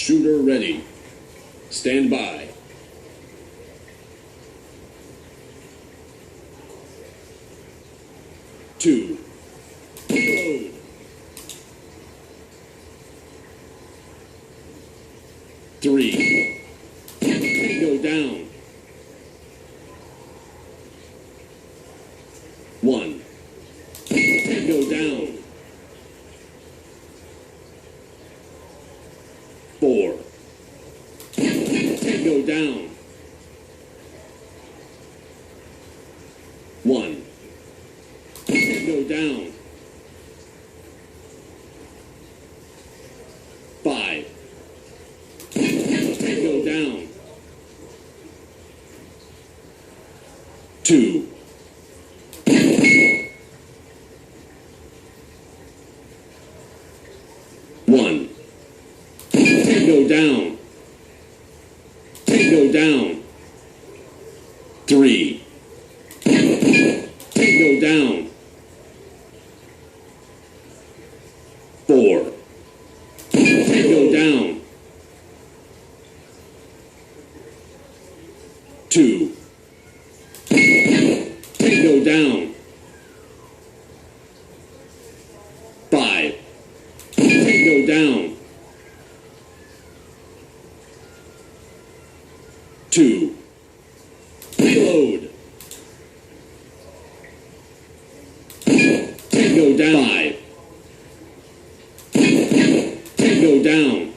Shooter ready. Stand by. Two. Reload. Three. Tango down. One. Tango down. Four. Tango down. One. Tango down. Five. Tango down. Two. One. Tango down. Tango down. Three. Tango down. Four. Tango down. Two. Tango down. Five. Tango down. Two. Reload. Tango down. Five. Tango down.